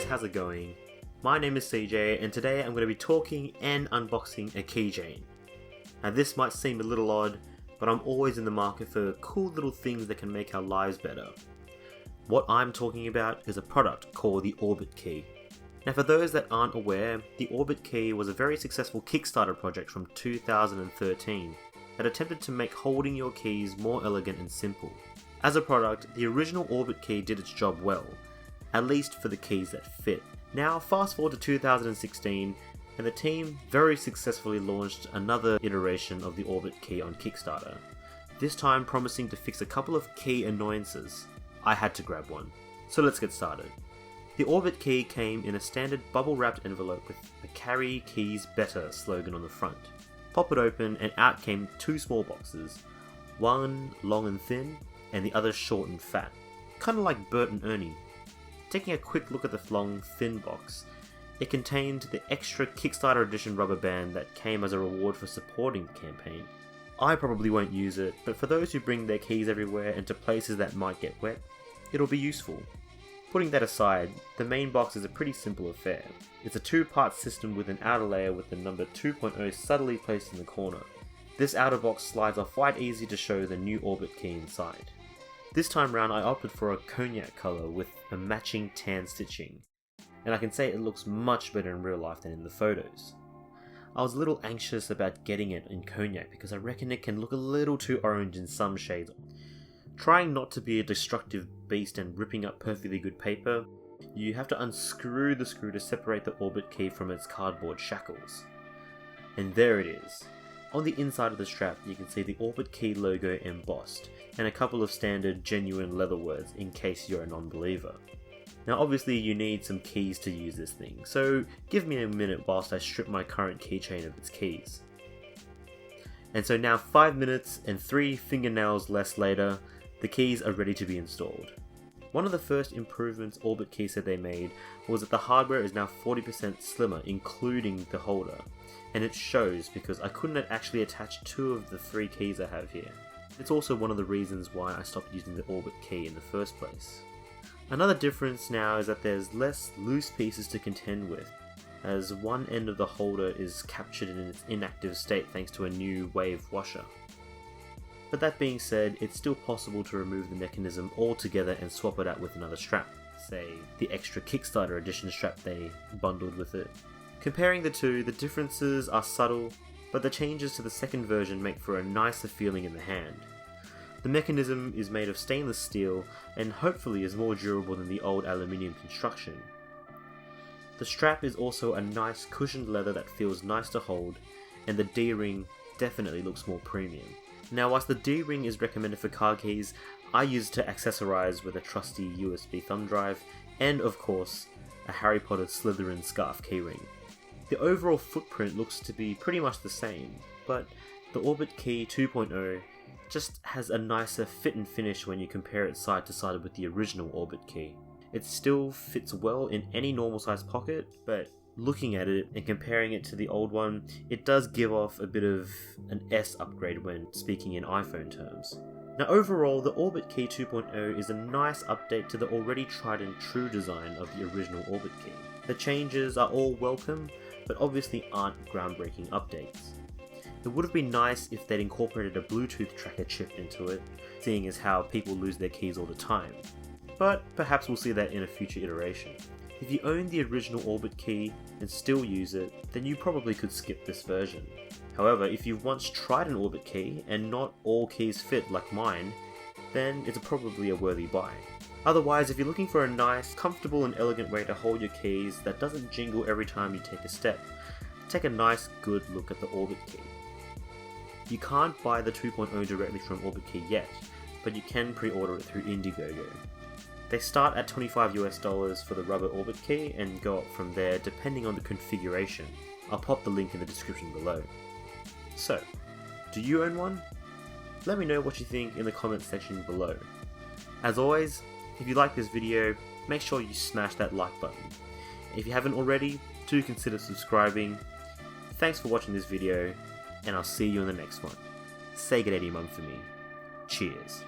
how's it going? My name is CJ and today I'm going to be talking and unboxing a keychain. Now this might seem a little odd, but I'm always in the market for cool little things that can make our lives better. What I'm talking about is a product called the Orbitkey. Now for those that aren't aware, the Orbitkey was a very successful Kickstarter project from 2013 that attempted to make holding your keys more elegant and simple. As a product, the original Orbitkey did its job well, at least for the keys that fit. Now fast forward to 2016 and the team very successfully launched another iteration of the Orbitkey on Kickstarter, this time promising to fix a couple of key annoyances. I had to grab one. So let's get started. The Orbitkey came in a standard bubble wrapped envelope with a "Carry Keys Better" slogan on the front. Pop it open and out came two small boxes, one long and thin and the other short and fat, kinda like Bert and Ernie. Taking a quick look at the long, thin box, it contained the extra Kickstarter edition rubber band that came as a reward for supporting the campaign. I probably won't use it, but for those who bring their keys everywhere and to places that might get wet, it'll be useful. Putting that aside, the main box is a pretty simple affair. It's a two-part system with an outer layer with the number 2.0 subtly placed in the corner. This outer box slides off quite easy to show the new Orbitkey inside. This time round I opted for a cognac colour with a matching tan stitching, and I can say it looks much better in real life than in the photos. I was a little anxious about getting it in cognac because I reckon it can look a little too orange in some shades. Trying not to be a destructive beast and ripping up perfectly good paper, you have to unscrew the screw to separate the Orbitkey from its cardboard shackles. And there it is. On the inside of the strap you can see the Orbitkey logo embossed, and a couple of standard genuine leather words in case you're a non-believer. Now obviously you need some keys to use this thing, so give me a minute whilst I strip my current keychain of its keys. And so now 5 minutes and 3 fingernails less later, the keys are ready to be installed. One of the first improvements Orbitkey said they made was that the hardware is now 40% slimmer, including the holder. And it shows because I couldn't actually attach 2 of the 3 keys I have here. It's also one of the reasons why I stopped using the Orbitkey in the first place. Another difference now is that there's less loose pieces to contend with, as one end of the holder is captured in its inactive state thanks to a new wave washer. But that being said, it's still possible to remove the mechanism altogether and swap it out with another strap, say the extra Kickstarter edition strap they bundled with it. Comparing the two, the differences are subtle, but the changes to the second version make for a nicer feeling in the hand. The mechanism is made of stainless steel and hopefully is more durable than the old aluminium construction. The strap is also a nice cushioned leather that feels nice to hold, and the D-ring definitely looks more premium. Now whilst the D-ring is recommended for car keys, I use it to accessorize with a trusty USB thumb drive and of course a Harry Potter Slytherin scarf keyring. The overall footprint looks to be pretty much the same, but the Orbitkey 2.0 just has a nicer fit and finish when you compare it side to side with the original Orbitkey. It still fits well in any normal size pocket, but looking at it and comparing it to the old one, it does give off a bit of an S upgrade when speaking in iPhone terms. Now overall, the Orbitkey 2.0 is a nice update to the already tried and true design of the original Orbitkey. The changes are all welcome, but obviously aren't groundbreaking updates. It would have been nice if they'd incorporated a Bluetooth tracker chip into it, seeing as how people lose their keys all the time. But perhaps we'll see that in a future iteration. If you own the original Orbitkey and still use it, then you probably could skip this version. However, if you've once tried an Orbitkey and not all keys fit like mine, then it's probably a worthy buy. Otherwise, if you're looking for a nice, comfortable and elegant way to hold your keys that doesn't jingle every time you take a step, take a nice good look at the Orbitkey. You can't buy the 2.0 directly from Orbitkey yet, but you can pre-order it through Indiegogo. They start at $25 for the rubber Orbitkey and go up from there depending on the configuration. I'll pop the link in the description below. So, do you own one? Let me know what you think in the comments section below. As always, if you like this video, make sure you smash that like button. If you haven't already, do consider subscribing. Thanks for watching this video, and I'll see you in the next one. Say good day to your mum for me. Cheers.